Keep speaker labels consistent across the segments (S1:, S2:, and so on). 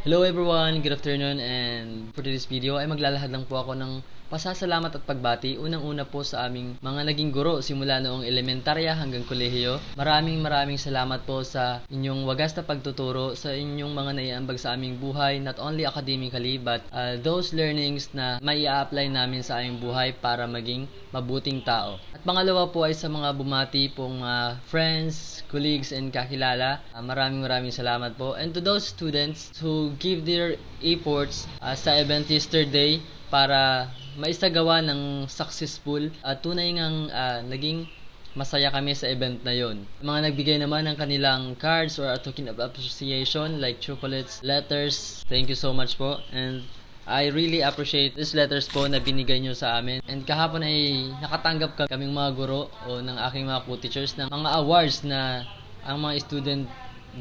S1: Hello everyone, good afternoon, and for today's video ay maglalahad lang po ako ng pasasalamat at pagbati. Unang-una po sa aming mga naging guro simula noong elementarya hanggang kolehiyo. Maraming salamat po sa inyong wagas na pagtuturo, sa inyong mga naiambag sa aming buhay, not only academically but those learnings na mai-apply namin sa aming buhay para maging mabuting tao. At pangalawa po ay sa mga bumati pong mga friends, colleagues, and kakilala. Maraming salamat po. And to those students who give their efforts sa event yesterday para maisagawa ng successful at tunay ngang naging masaya kami sa event na yon. Mga nagbigay naman ng kanilang cards or token of appreciation like chocolates, letters. Thank you so much po. And I really appreciate these letters po na binigay nyo sa amin. And kahapon ay nakatanggap kaming mga guro o ng aking mga co-teachers ng mga awards na ang mga student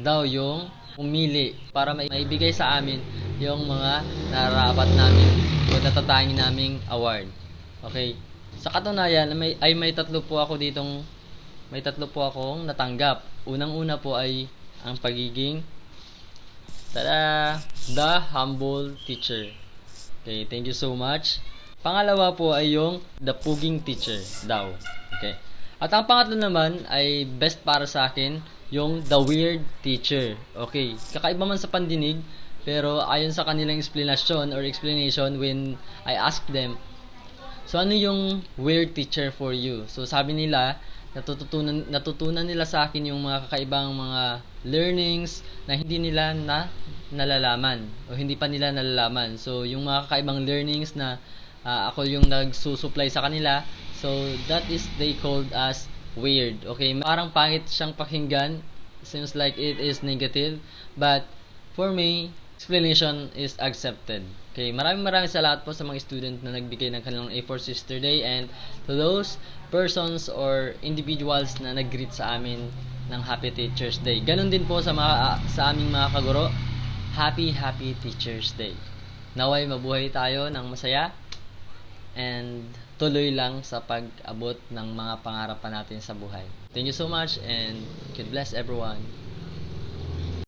S1: daw yung umili para maibigay sa amin yung mga nararapat namin o natatanging naming award. Okay. Sa katunayan, may tatlo po akong natanggap. Unang-una po ay ang pagiging The Humble Teacher. Okay, thank you so much. Pangalawa po ay yung The Puging Teacher daw. Okay. At ang pangatlo naman ay best para sa akin, yung The Weird Teacher. Okay, kakaiba man sa pandinig, pero ayon sa kanilang explanation when I asked them, so ano yung weird teacher for you? So sabi nila, natutunan nila sa akin yung mga kakaibang mga learnings na hindi nila nalalaman o hindi pa nila nalalaman. So yung mga kakaibang learnings na ako yung nagsusupply sa kanila, so that is they called as weird. Okay, parang pangit siyang pakinggan, seems like it is negative, but for me, explanation is accepted. Okay, maraming salamat po sa mga student na nagbigay ng kanilang efforts yesterday, and to those persons or individuals na nag-greet sa amin ng Happy Teachers Day. Ganon din po sa aming mga kaguro. Happy Teachers Day. Naway mabuhay tayo ng masaya and tuloy lang sa pag-abot ng mga pangarap natin sa buhay. Thank you so much and God bless everyone.